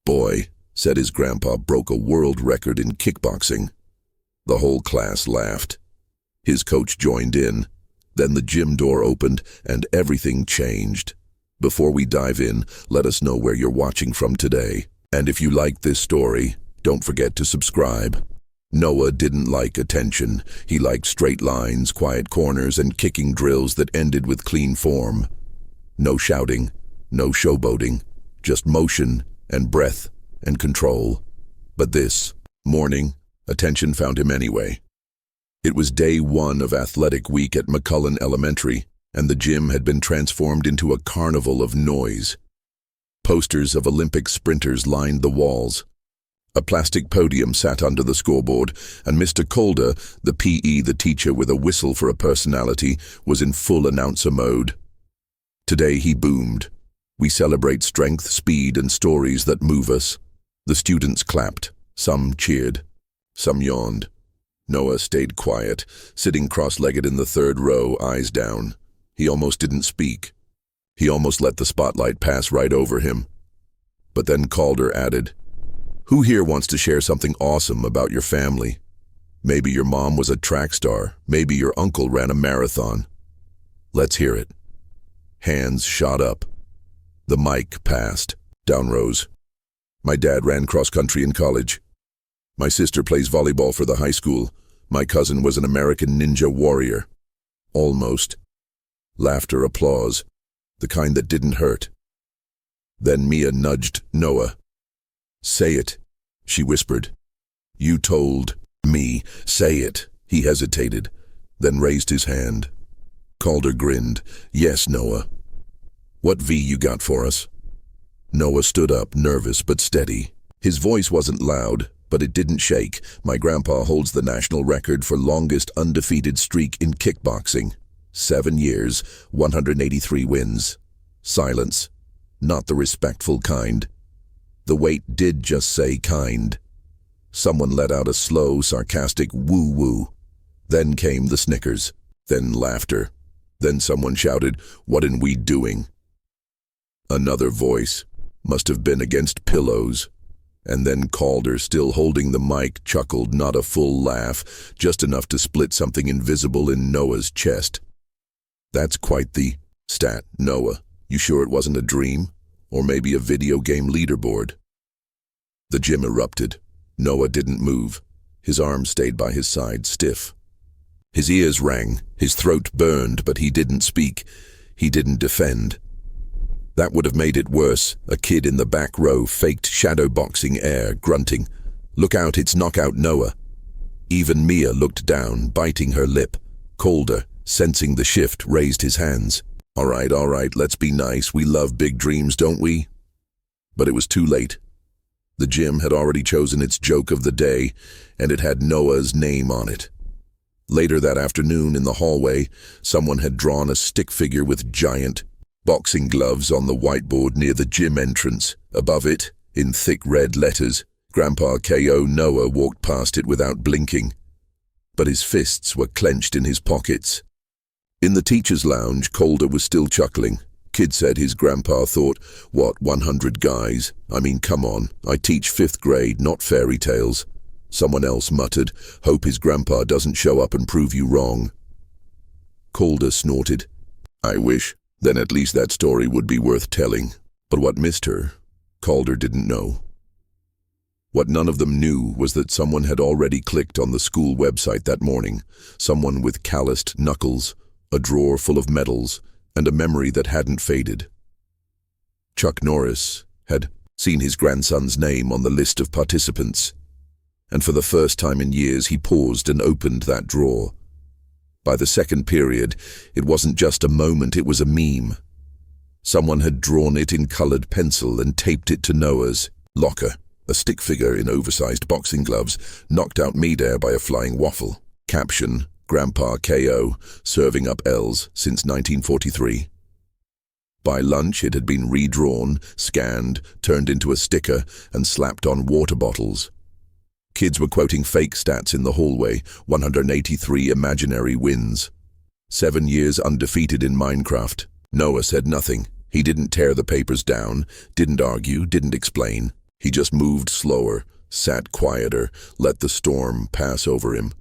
"Boy," said his grandpa, "broke a world record in kickboxing." The whole class laughed. His coach joined in. Then the gym door opened and everything changed. Before we dive in, let us know where you're watching from today. And if you liked this story, don't forget to subscribe. Noah didn't like attention. He liked straight lines, quiet corners, and kicking drills that ended with clean form. No shouting, no showboating, just motion and breath and control. But this morning, attention found him anyway. It was day 1 of athletic week at McCullen Elementary, and the gym had been transformed into a carnival of noise. Posters of Olympic sprinters lined the walls. A plastic podium sat under the scoreboard, and Mr. Calder, the PE, the teacher with a whistle for a personality, was in full announcer mode. Today he boomed. "We celebrate strength, speed, and stories that move us." The students clapped. Some cheered. Some yawned. Noah stayed quiet, sitting cross-legged in the 3rd row, eyes down. He almost didn't speak. He almost let the spotlight pass right over him. But then Calder added, "Who here wants to share something awesome about your family? Maybe your mom was a track star. Maybe your uncle ran a marathon. Let's hear it." Hands shot up. The mic passed. Down rose. "My dad ran cross-country in college. My sister plays volleyball for the high school. My cousin was an American ninja warrior." Almost. Laughter, applause. The kind that didn't hurt. Then Mia nudged Noah. "Say it," she whispered. "You told me. Say it." He hesitated, then raised his hand. Calder grinned. "Yes, Noah." "What V you got for us?" Noah stood up, nervous but steady. His voice wasn't loud, but it didn't shake. "My grandpa holds the national record for longest undefeated streak in kickboxing. 7 years, 183 wins." Silence. Not the respectful kind. The wait did just say kind. Someone let out a slow, sarcastic woo-woo. Then came the snickers. Then laughter. Then someone shouted, "What are we doing?" Another voice. Must have been against pillows. And then Calder, still holding the mic, chuckled, not a full laugh, just enough to split something invisible in Noah's chest. "That's quite the stat, Noah. You sure it wasn't a dream? Or maybe a video game leaderboard?" The gym erupted. Noah didn't move. His arms stayed by his side, stiff. His ears rang, his throat burned, but he didn't speak. He didn't defend. That would have made it worse. A kid in the back row faked shadow-boxing air, grunting, "Look out, it's knockout Noah." Even Mia looked down, biting her lip. Calder, sensing the shift, raised his hands. All right, let's be nice. We love big dreams, don't we?" But it was too late. The gym had already chosen its joke of the day, and it had Noah's name on it. Later that afternoon in the hallway, someone had drawn a stick figure with giant boxing gloves on the whiteboard near the gym entrance. Above it, in thick red letters, Grandpa K.O. Noah walked past it without blinking. But his fists were clenched in his pockets. In the teacher's lounge, Calder was still chuckling. Kid said his grandpa thought, "What, 100 guys? I mean, come on, I teach 5th grade, not fairy tales." Someone else muttered, "Hope his grandpa doesn't show up and prove you wrong." Calder snorted. "I wish. Then at least that story would be worth telling." But what missed her, Calder didn't know. What none of them knew was that someone had already clicked on the school website that morning. Someone with calloused knuckles, a drawer full of medals, and a memory that hadn't faded. Chuck Norris had seen his grandson's name on the list of participants, and for the first time in years he paused and opened that drawer. By the second period, it wasn't just a moment, it was a meme. Someone had drawn it in colored pencil and taped it to Noah's locker, a stick figure in oversized boxing gloves, knocked out midair by a flying waffle. Caption, Grandpa K.O., serving up L's since 1943. By lunch, it had been redrawn, scanned, turned into a sticker, and slapped on water bottles. Kids were quoting fake stats in the hallway, 183 imaginary wins. 7 years undefeated in Minecraft. Noah said nothing. He didn't tear the papers down, didn't argue, didn't explain. He just moved slower, sat quieter, let the storm pass over him.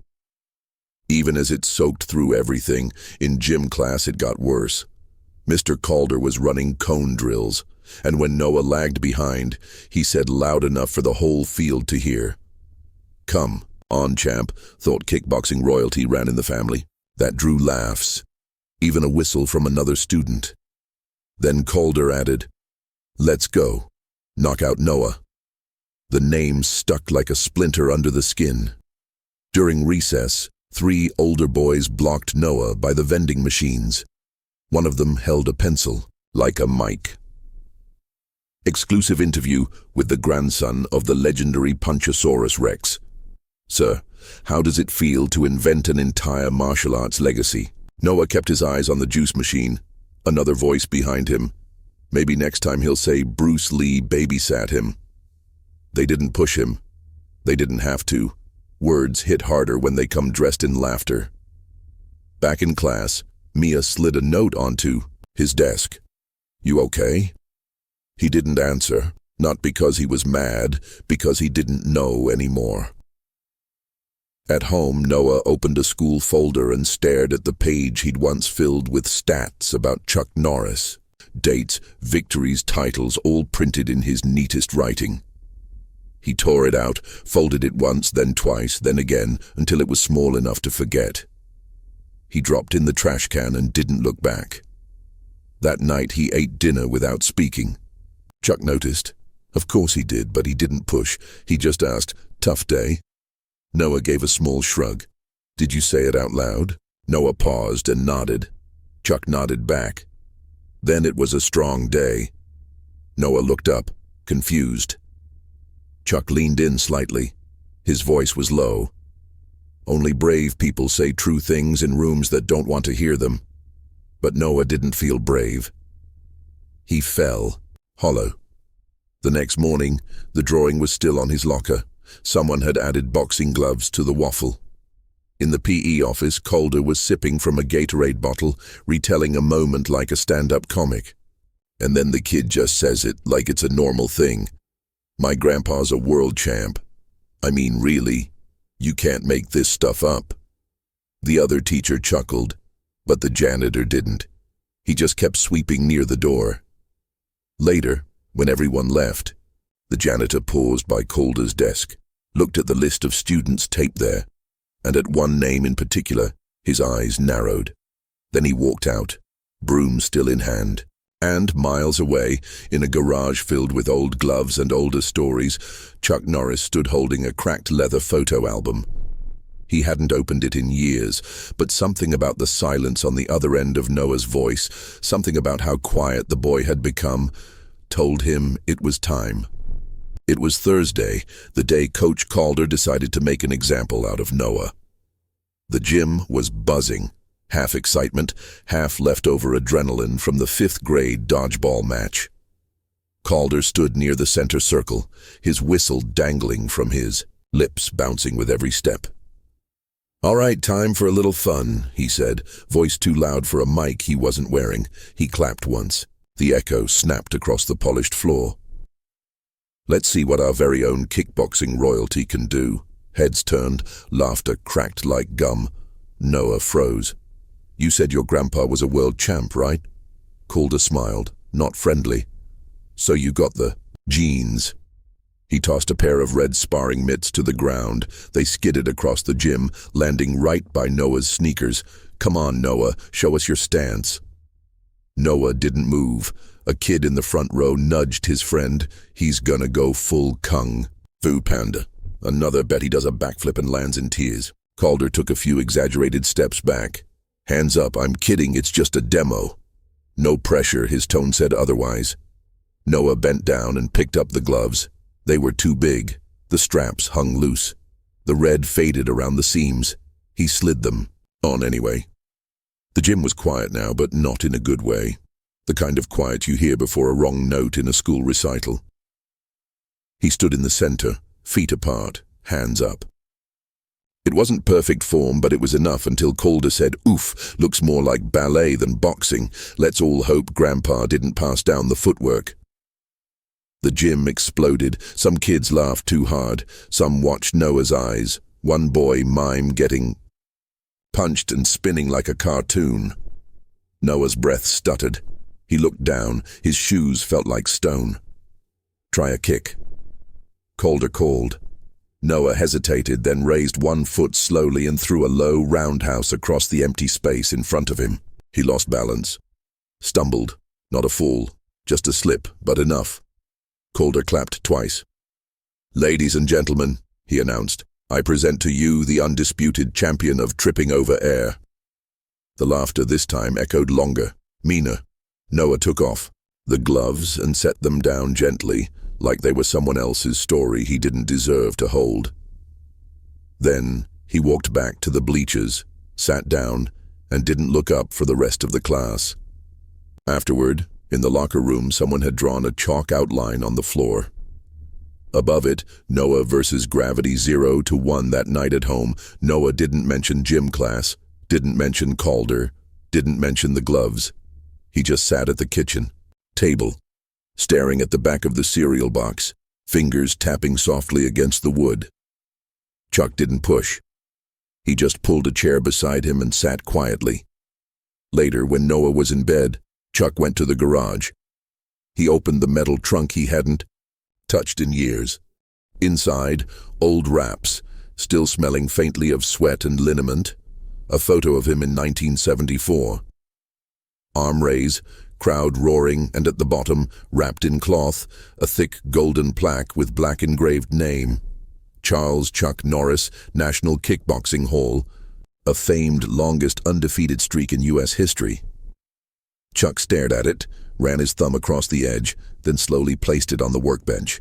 Even as it soaked through everything, in gym class it got worse. Mr. Calder was running cone drills, and when Noah lagged behind, he said loud enough for the whole field to hear. "Come on, champ," thought kickboxing royalty ran in the family. That drew laughs, even a whistle from another student. Then Calder added, "Let's go. Knock out Noah." The name stuck like a splinter under the skin. During recess, 3 older boys blocked Noah by the vending machines. One of them held a pencil, like a mic. Exclusive interview with the grandson of the legendary Punchosaurus Rex. "Sir, how does it feel to invent an entire martial arts legacy?" Noah kept his eyes on the juice machine. Another voice behind him. Maybe next time he'll say Bruce Lee babysat him. They didn't push him. They didn't have to. Words hit harder when they come dressed in laughter. Back in class, Mia slid a note onto his desk. "You okay?" He didn't answer, not because he was mad, because he didn't know anymore. At home, Noah opened a school folder and stared at the page he'd once filled with stats about Chuck Norris. Dates, victories, titles, all printed in his neatest writing. He tore it out, folded it once, then twice, then again, until it was small enough to forget. He dropped in the trash can and didn't look back. That night he ate dinner without speaking. Chuck noticed. Of course he did, but he didn't push. He just asked, "Tough day?" Noah gave a small shrug. "Did you say it out loud?" Noah paused and nodded. Chuck nodded back. Then it was a strong day. Noah looked up, confused. Chuck leaned in slightly. His voice was low. "Only brave people say true things in rooms that don't want to hear them." But Noah didn't feel brave. He fell, hollow. The next morning, the drawing was still on his locker. Someone had added boxing gloves to the waffle. In the PE office, Calder was sipping from a Gatorade bottle, retelling a moment like a stand-up comic. And then the kid just says it like it's a normal thing. "My grandpa's a world champ. I mean, really, you can't make this stuff up." The other teacher chuckled, but the janitor didn't. He just kept sweeping near the door. Later, when everyone left, the janitor paused by Calder's desk, looked at the list of students taped there, and at one name in particular, his eyes narrowed. Then he walked out, broom still in hand. And miles away, in a garage filled with old gloves and older stories, Chuck Norris stood holding a cracked leather photo album. He hadn't opened it in years, but something about the silence on the other end of Noah's voice, something about how quiet the boy had become, told him it was time. It was Thursday, the day Coach Calder decided to make an example out of Noah. The gym was buzzing. Half excitement, half leftover adrenaline from the 5th grade dodgeball match. Calder stood near the center circle, his whistle dangling from his lips, bouncing with every step. "All right, time for a little fun," he said, voice too loud for a mic he wasn't wearing. He clapped once. The echo snapped across the polished floor. "Let's see what our very own kickboxing royalty can do." Heads turned, laughter cracked like gum. Noah froze. "You said your grandpa was a world champ, right?" Calder smiled, not friendly. "So you got the genes." He tossed a pair of red sparring mitts to the ground. They skidded across the gym, landing right by Noah's sneakers. "Come on, Noah, show us your stance." Noah didn't move. A kid in the front row nudged his friend. "He's gonna go full kung fu panda." Another bet he does a backflip and lands in tears. Calder took a few exaggerated steps back. "Hands up, I'm kidding, it's just a demo." No pressure, his tone said otherwise. Noah bent down and picked up the gloves. They were too big. The straps hung loose. The red faded around the seams. He slid them on anyway. The gym was quiet now, but not in a good way. The kind of quiet you hear before a wrong note in a school recital. He stood in the center, feet apart, hands up. It wasn't perfect form, but it was enough until Calder said, "Oof, looks more like ballet than boxing. Let's all hope Grandpa didn't pass down the footwork." The gym exploded. Some kids laughed too hard. Some watched Noah's eyes. One boy mime getting punched and spinning like a cartoon. Noah's breath stuttered. He looked down. His shoes felt like stone. Try a kick. Calder called. Noah hesitated, then raised one foot slowly and threw a low roundhouse across the empty space in front of him. He lost balance. Stumbled. Not a fall. Just a slip, but enough. Calder clapped twice. "Ladies and gentlemen," he announced, "I present to you the undisputed champion of tripping over air." The laughter this time echoed longer, meaner. Noah took off the gloves and set them down gently, like they were someone else's story he didn't deserve to hold. Then he walked back to the bleachers, sat down, and didn't look up for the rest of the class. Afterward, in the locker room, someone had drawn a chalk outline on the floor. Above it, Noah versus Gravity 0 to 1 that night at home. Noah didn't mention gym class, didn't mention Calder, didn't mention the gloves. He just sat at the kitchen table, staring at the back of the cereal box, fingers tapping softly against the wood. Chuck didn't push. He just pulled a chair beside him and sat quietly. Later, when Noah was in bed, Chuck went to the garage. He opened the metal trunk he hadn't touched in years. Inside, old wraps, still smelling faintly of sweat and liniment. A photo of him in 1974. Arm raise, crowd roaring, and at the bottom, wrapped in cloth, a thick golden plaque with black engraved name. Charles Chuck Norris, National Kickboxing Hall, a famed longest undefeated streak in U.S. history. Chuck stared at it, ran his thumb across the edge, then slowly placed it on the workbench.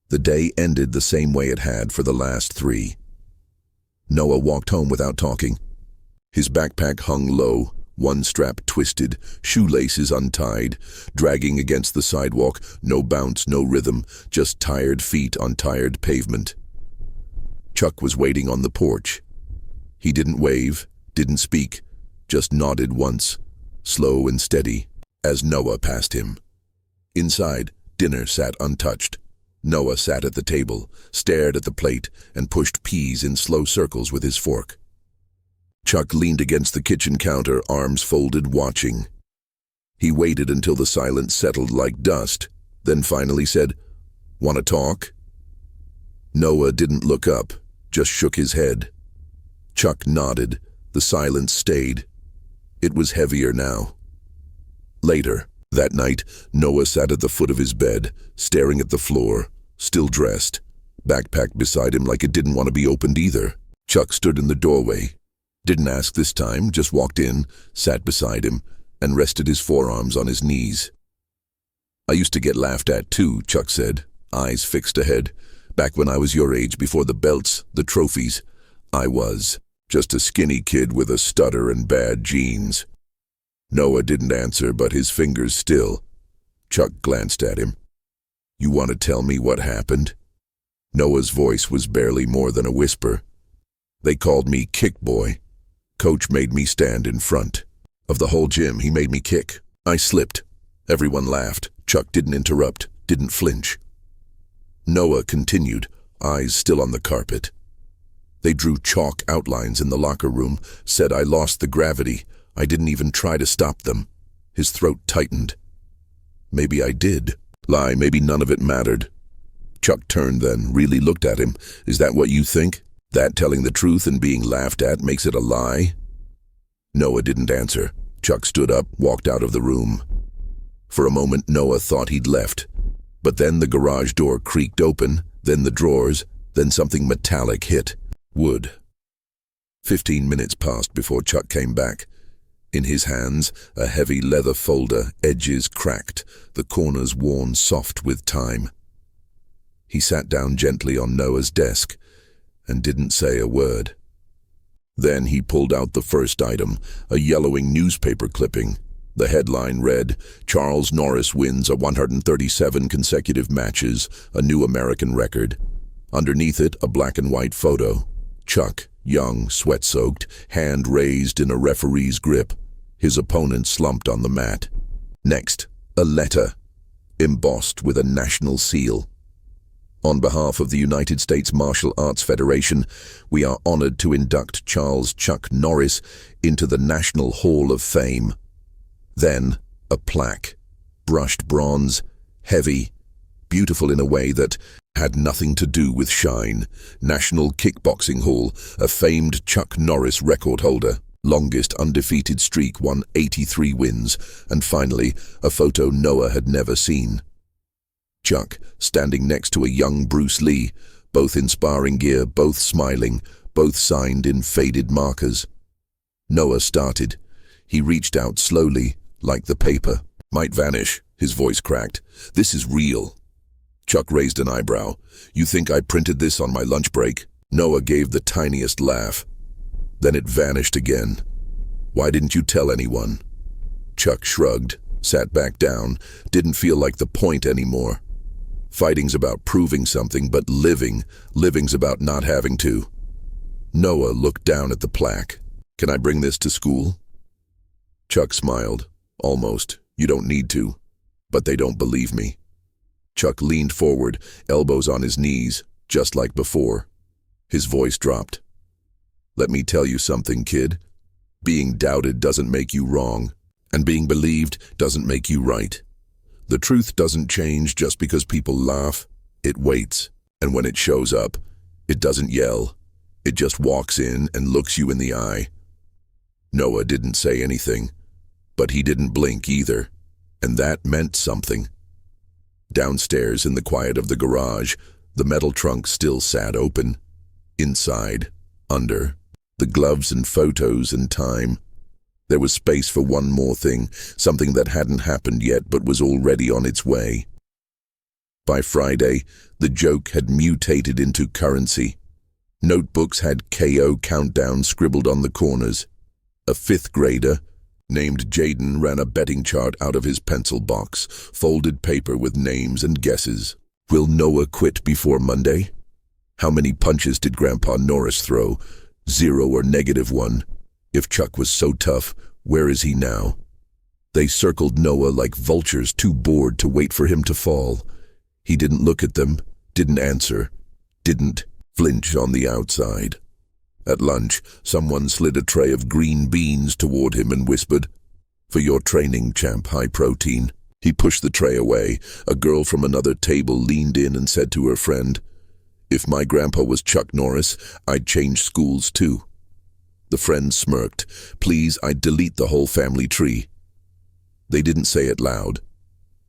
The day ended the same way it had for the last 3. Noah walked home without talking. His backpack hung low, one strap twisted, shoelaces untied, dragging against the sidewalk, no bounce, no rhythm, just tired feet on tired pavement. Chuck was waiting on the porch. He didn't wave, didn't speak, just nodded once, slow and steady, as Noah passed him. Inside, dinner sat untouched. Noah sat at the table, stared at the plate, and pushed peas in slow circles with his fork. Chuck leaned against the kitchen counter, arms folded, watching. He waited until the silence settled like dust, then finally said, "Want to talk?" Noah didn't look up, just shook his head. Chuck nodded. The silence stayed. It was heavier now. Later, that night, Noah sat at the foot of his bed, staring at the floor, still dressed, backpack beside him like it didn't want to be opened either. Chuck stood in the doorway. Didn't ask this time, just walked in, sat beside him, and rested his forearms on his knees. "I used to get laughed at too," Chuck said, eyes fixed ahead. "Back when I was your age, before the belts, the trophies. I was just a skinny kid with a stutter and bad genes." Noah didn't answer, but his fingers still. Chuck glanced at him. "You want to tell me what happened?" Noah's voice was barely more than a whisper. "They called me Kick Boy. Coach made me stand in front of the whole gym. He made me kick. I slipped. Everyone laughed. Chuck didn't interrupt, didn't flinch." Noah continued, eyes still on the carpet. "They drew chalk outlines in the locker room, said I lost the gravity. I didn't even try to stop them." His throat tightened. "Maybe I did. Lie, maybe none of it mattered." Chuck turned then, really looked at him. "Is that what you think? That telling the truth and being laughed at makes it a lie?" Noah didn't answer. Chuck stood up, walked out of the room. For a moment, Noah thought he'd left. But then the garage door creaked open, then the drawers, then something metallic hit. Wood. 15 minutes passed before Chuck came back. In his hands, a heavy leather folder, edges cracked, the corners worn soft with time. He sat down gently on Noah's desk and didn't say a word. Then he pulled out the first item, a yellowing newspaper clipping. The headline read, "Charles Norris wins a 137 consecutive matches, a new American record." Underneath it, a black and white photo. Chuck, young, sweat-soaked, hand raised in a referee's grip. His opponent slumped on the mat. Next, a letter. embossed with a national seal. On behalf of the United States Martial Arts Federation, we are honored to induct Charles Chuck Norris into the National Hall of Fame. Then, a plaque, brushed bronze, heavy, beautiful in a way that had nothing to do with shine. National Kickboxing Hall, a famed Chuck Norris record holder. Longest undefeated streak, won 83 wins, and finally, a photo Noah had never seen. Chuck, standing next to a young Bruce Lee, both in sparring gear, both smiling, both signed in faded markers. Noah started. He reached out slowly, like the paper. Might vanish, his voice cracked. This is real. Chuck raised an eyebrow. You think I printed this on my lunch break? Noah gave the tiniest laugh. Then it vanished again. Why didn't you tell anyone? Chuck shrugged, sat back down, didn't feel like the point anymore. Fighting's about proving something, but living's about not having to. Noah looked down at the plaque. Can I bring this to school? Chuck smiled. Almost. You don't need to. But they don't believe me. Chuck leaned forward, elbows on his knees, just like before. His voice dropped. Let me tell you something, kid. Being doubted doesn't make you wrong, and being believed doesn't make you right. The truth doesn't change just because people laugh. It waits, and when it shows up, it doesn't yell. It just walks in and looks you in the eye. Noah didn't say anything, but he didn't blink either, and that meant something. Downstairs in the quiet of the garage, the metal trunk still sat open. Inside, under, the gloves and photos and time. There was space for one more thing, something that hadn't happened yet but was already on its way. By Friday, the joke had mutated into currency. Notebooks had KO countdown scribbled on the corners. A fifth grader, named Jaden, ran a betting chart out of his pencil box, folded paper with names and guesses. Will Noah quit before Monday? How many punches did Grandpa Norris throw? 0 or -1. If Chuck was so tough, where is he now? They circled Noah like vultures, too bored to wait for him to fall. He didn't look at them, didn't answer, didn't flinch on the outside. At lunch, someone slid a tray of green beans toward him and whispered, "For your training, champ, high protein." He pushed the tray away. A girl from another table leaned in and said to her friend, "If my grandpa was Chuck Norris, I'd change schools too." The friend smirked. "Please, I'd delete the whole family tree." They didn't say it loud,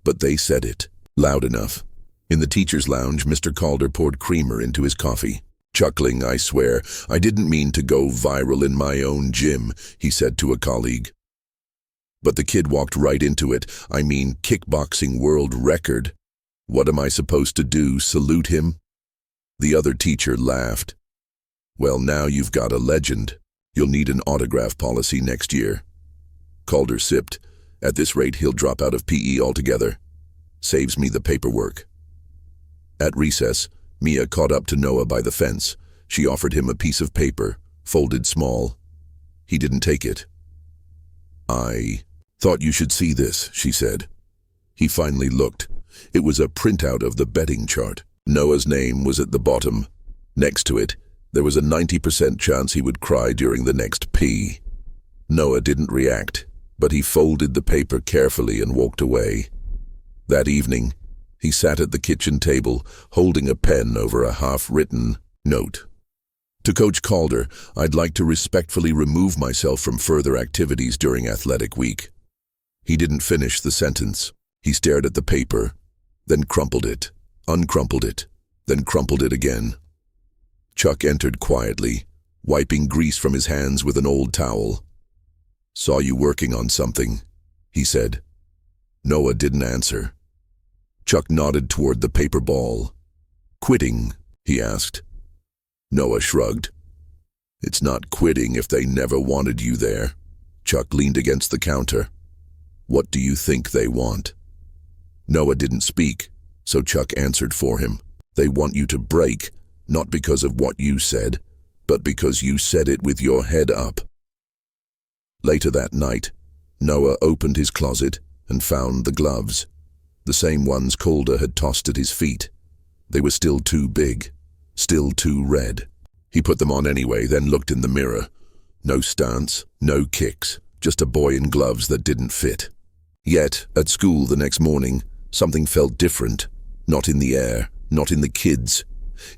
but they said it loud enough. In the teacher's lounge, Mr. Calder poured creamer into his coffee. Chuckling, "I swear, I didn't mean to go viral in my own gym," he said to a colleague. But the kid walked right into it. "I mean, kickboxing world record. What am I supposed to do, salute him?" The other teacher laughed. "Well, now you've got a legend. You'll need an autograph policy next year." Calder sipped. "At this rate, he'll drop out of PE altogether. Saves me the paperwork." At recess, Mia caught up to Noah by the fence. She offered him a piece of paper, folded small. He didn't take it. "I thought you should see this," she said. He finally looked. It was a printout of the betting chart. Noah's name was at the bottom. Next to it, there was a 90% chance he would cry during the next P. Noah didn't react, but he folded the paper carefully and walked away. That evening, he sat at the kitchen table, holding a pen over a half-written note. To Coach Calder, "I'd like to respectfully remove myself from further activities during athletic week." He didn't finish the sentence. He stared at the paper, then crumpled it, uncrumpled it, then crumpled it again. Chuck entered quietly, wiping grease from his hands with an old towel. "Saw you working on something," he said. Noah didn't answer. Chuck nodded toward the paper ball. "Quitting?" he asked. Noah shrugged. "It's not quitting if they never wanted you there." Chuck leaned against the counter. "What do you think they want?" Noah didn't speak, so Chuck answered for him. "They want you to break, not because of what you said, but because you said it with your head up." Later that night, Noah opened his closet and found the gloves. the same ones Calder had tossed at his feet. They were still too big, still too red. He put them on anyway, then looked in the mirror. No stance, no kicks, just a boy in gloves that didn't fit. Yet, at school the next morning, something felt different. Not in the air, not in the kids.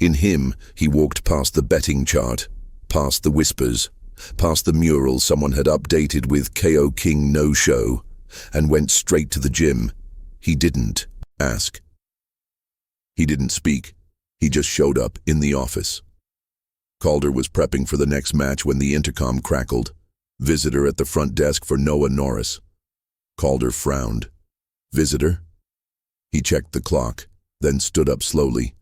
In him, he walked past the betting chart, past the whispers, past the mural someone had updated with KO King no show, and went straight to the gym. He didn't ask. He didn't speak. He just showed up in the office. Calder was prepping for the next match when the intercom crackled. Visitor at the front desk for Chuck Norris. Calder frowned. Visitor? He checked the clock, then stood up slowly.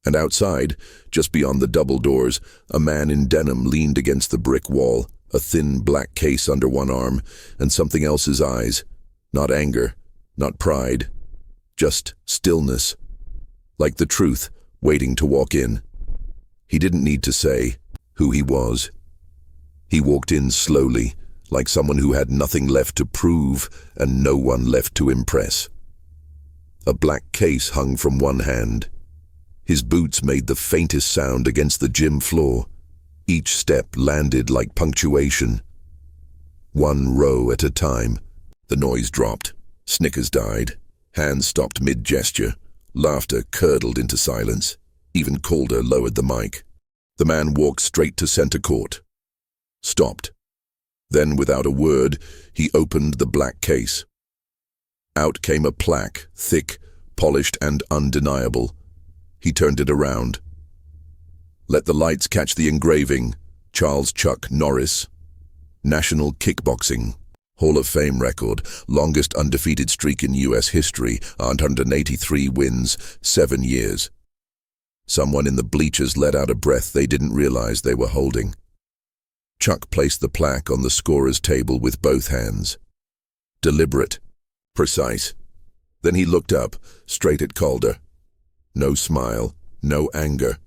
And outside, just beyond the double doors, a man in denim leaned against the brick wall, a thin black case under one arm, and something else's eyes. Not anger, not pride, just stillness. Like the truth, waiting to walk in. He didn't need to say who he was. He walked in slowly, like someone who had nothing left to prove and no one left to impress. A black case hung from one hand. His boots made the faintest sound against the gym floor. Each step landed like punctuation. One row at a time. The noise dropped. Snickers died. Hands stopped mid-gesture. Laughter curdled into silence. Even Calder lowered the mic. The man walked straight to center court. Stopped. Then, without a word, he opened the black case. Out came a plaque, thick, polished, and undeniable. He turned it around. Let the lights catch the engraving. Charles Chuck Norris. National Kickboxing. Hall of Fame record. Longest undefeated streak in U.S. history. 183 wins, 7 years. Someone in the bleachers let out a breath they didn't realize they were holding. Chuck placed the plaque on the scorer's table with both hands. Deliberate. Precise. Then he looked up, straight at Calder. No smile, no anger,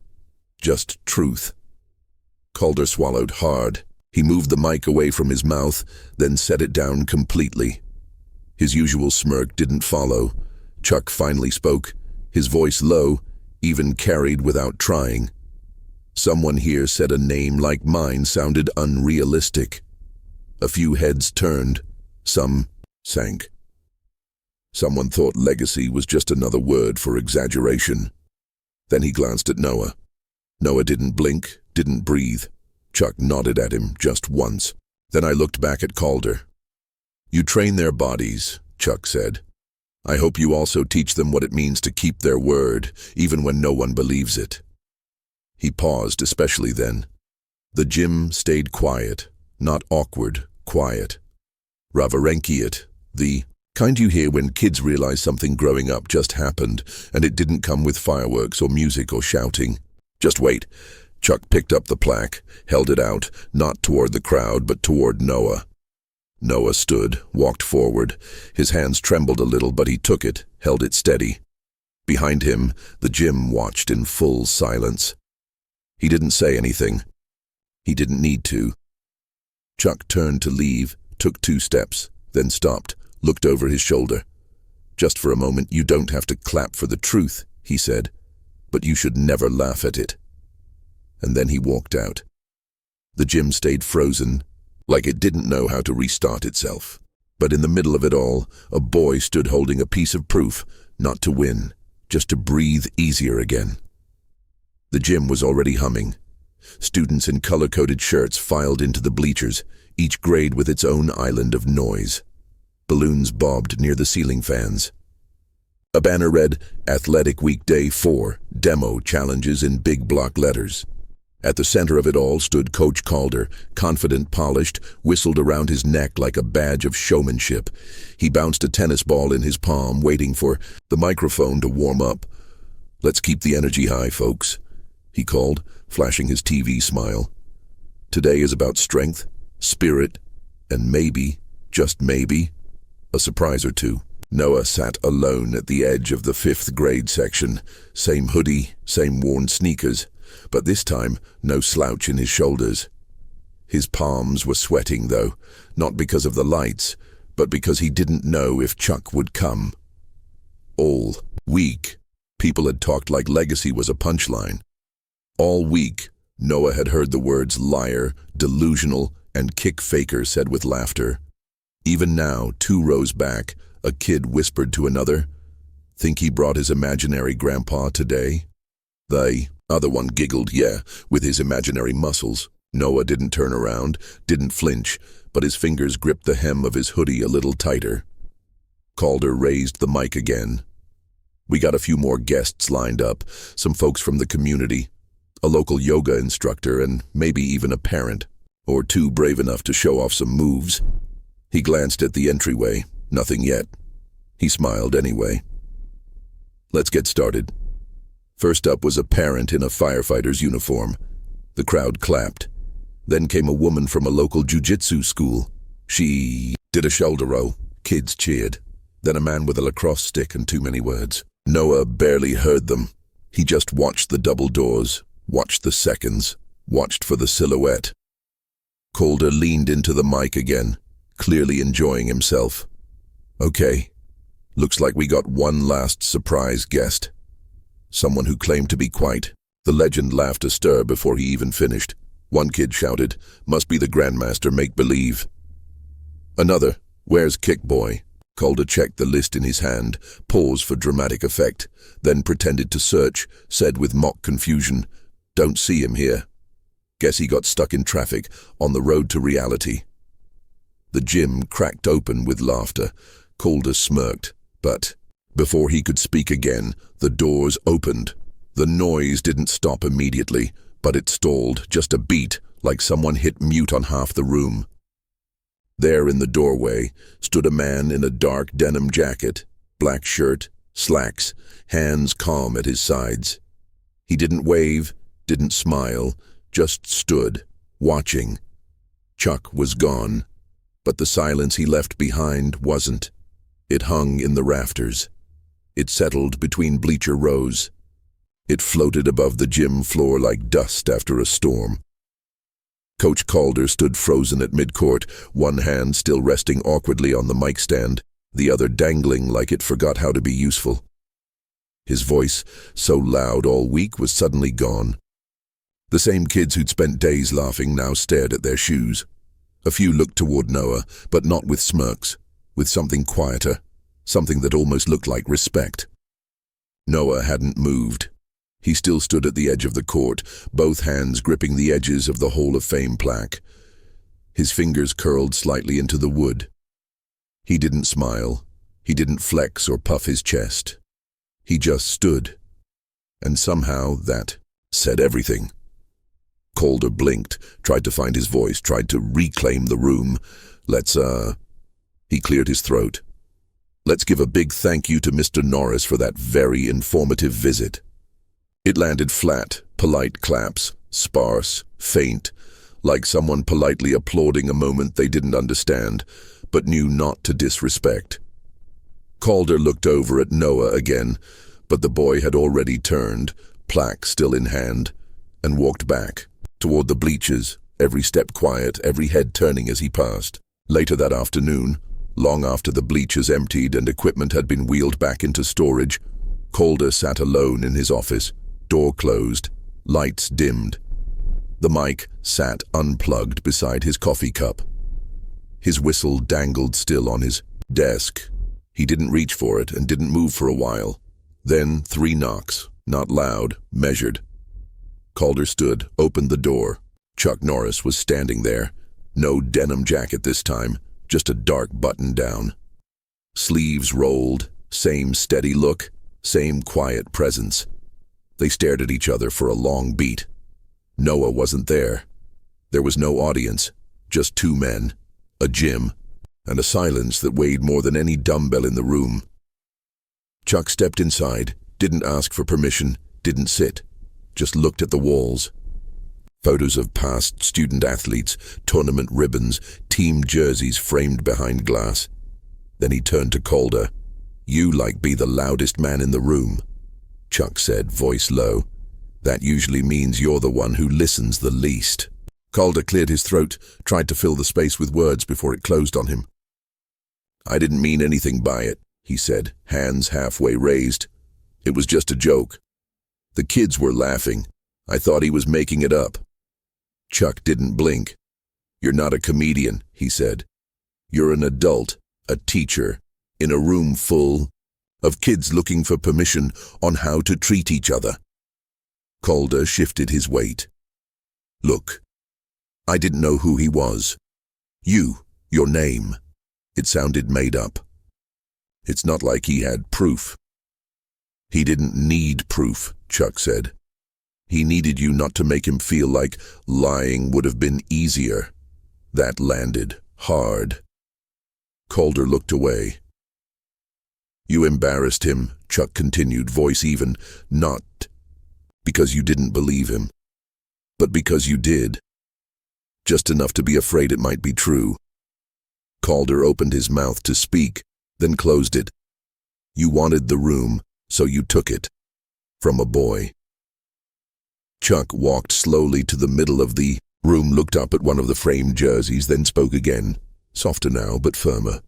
just truth. Calder swallowed hard. He moved the mic away from his mouth, then set it down completely. His usual smirk didn't follow. Chuck finally spoke, his voice low, even carried without trying. Someone here said a name like mine sounded unrealistic. A few heads turned, some sank. Someone thought legacy was just another word for exaggeration. Then he glanced at Noah. Noah didn't blink, didn't breathe. Chuck nodded at him just once. Then I looked back at Calder. You train their bodies, Chuck said. I hope you also teach them what it means to keep their word, even when no one believes it. He paused, especially then. The gym stayed quiet, not awkward, quiet. Ravarenkiet, the kind you hear when kids realize something growing up just happened, and it didn't come with fireworks or music or shouting. Just wait. Chuck picked up the plaque, held it out, not toward the crowd, but toward Noah. Noah stood, walked forward. His hands trembled a little, but he took it, held it steady. Behind him, the gym watched in full silence. He didn't say anything. He didn't need to. Chuck turned to leave, took 2 steps, then stopped, looked over his shoulder. Just for a moment, you don't have to clap for the truth, he said, but you should never laugh at it. And then he walked out. The gym stayed frozen, like it didn't know how to restart itself. But in the middle of it all, a boy stood holding a piece of proof, not to win, just to breathe easier again. The gym was already humming. Students in color-coded shirts filed into the bleachers, each grade with its own island of noise. Balloons bobbed near the ceiling fans. A banner read, Athletic Weekday 4, Demo Challenges in big block letters. At the center of it all stood Coach Calder, confident, polished, whistled around his neck like a badge of showmanship. He bounced a tennis ball in his palm, waiting for the microphone to warm up. Let's keep the energy high, folks, he called, flashing his TV smile. Today is about strength, spirit, and maybe, just maybe, a surprise or two. Noah sat alone at the edge of the 5th grade section. Same hoodie, same worn sneakers, but this time no slouch in his shoulders. His palms were sweating, though, not because of the lights, but because he didn't know if Chuck would come. All week, people had talked like legacy was a punchline. All week, Noah had heard the words liar, delusional, and kick faker said with laughter. Even now, 2 rows back, a kid whispered to another, "Think he brought his imaginary grandpa today?" The other one giggled, yeah, with his imaginary muscles. Noah didn't turn around, didn't flinch, but his fingers gripped the hem of his hoodie a little tighter. Calder raised the mic again. "We got a few more guests lined up, some folks from the community, a local yoga instructor, and maybe even a parent, or 2 brave enough to show off some moves." He glanced at the entryway. Nothing yet. He smiled anyway. "Let's get started." First up was a parent in a firefighter's uniform. The crowd clapped. Then came a woman from a local jiu-jitsu school. She did a shoulder roll. Kids cheered. Then a man with a lacrosse stick and too many words. Noah barely heard them. He just watched the double doors, watched the seconds, watched for the silhouette. Calder leaned into the mic again, clearly enjoying himself. "Okay, looks like we got one last surprise guest. Someone who claimed to be quite." The legend laughed a stir before he even finished. One kid shouted, "Must be the Grandmaster make-believe." Another, "Where's Kick Boy?" Calder checked the list in his hand, paused for dramatic effect, then pretended to search, said with mock confusion, "Don't see him here. Guess he got stuck in traffic, on the road to reality." The gym cracked open with laughter. Calder smirked, but before he could speak again, the doors opened. The noise didn't stop immediately, but it stalled just a beat, like someone hit mute on half the room. There in the doorway stood a man in a dark denim jacket, black shirt, slacks, hands calm at his sides. He didn't wave, didn't smile, just stood, watching. Chuck was gone, but the silence he left behind wasn't. It hung in the rafters. It settled between bleacher rows. It floated above the gym floor like dust after a storm. Coach Calder stood frozen at midcourt, one hand still resting awkwardly on the mic stand, the other dangling like it forgot how to be useful. His voice, so loud all week, was suddenly gone. The same kids who'd spent days laughing now stared at their shoes. A few looked toward Noah, but not with smirks, with something quieter, something that almost looked like respect. Noah hadn't moved. He still stood at the edge of the court, both hands gripping the edges of the Hall of Fame plaque. His fingers curled slightly into the wood. He didn't smile. He didn't flex or puff his chest. He just stood. And somehow that said everything. Calder blinked, tried to find his voice, tried to reclaim the room. He cleared his throat. "Let's give a big thank you to Mr. Norris for that very informative visit." It landed flat, polite claps, sparse, faint, like someone politely applauding a moment they didn't understand, but knew not to disrespect. Calder looked over at Noah again, but the boy had already turned, plaque still in hand, and walked back, toward the bleachers, every step quiet, every head turning as he passed. Later that afternoon, long after the bleachers emptied and equipment had been wheeled back into storage, Calder sat alone in his office, door closed, lights dimmed. The mic sat unplugged beside his coffee cup. His whistle dangled still on his desk. He didn't reach for it and didn't move for a while. Then 3 knocks, not loud, measured. Calder stood, opened the door. Chuck Norris was standing there. No denim jacket this time, just a dark button-down. Sleeves rolled, same steady look, same quiet presence. They stared at each other for a long beat. Noah wasn't there. There was no audience, just 2 men, a gym, and a silence that weighed more than any dumbbell in the room. Chuck stepped inside, didn't ask for permission, didn't sit, just looked at the walls. Photos of past student athletes, tournament ribbons, team jerseys framed behind glass. Then he turned to Calder. "You be the loudest man in the room," Chuck said, voice low. "That usually means you're the one who listens the least." Calder cleared his throat, tried to fill the space with words before it closed on him. "I didn't mean anything by it," he said, hands halfway raised. It was just a joke. The kids were laughing. I thought he was making it up. Chuck didn't blink. You're not a comedian, he said. You're an adult, a teacher, in a room full of kids looking for permission on how to treat each other. Calder shifted his weight. Look, I didn't know who he was. Your name. It sounded made up. It's not like he had proof. He didn't need proof, Chuck said. He needed you not to make him feel like lying would have been easier. That landed hard. Calder looked away. You embarrassed him, Chuck continued, voice even, not because you didn't believe him, but because you did. Just enough to be afraid it might be true. Calder opened his mouth to speak, then closed it. You wanted the room, so you took it. From a boy. Chuck walked slowly to the middle of the room, looked up at one of the framed jerseys, then spoke again, softer now but firmer.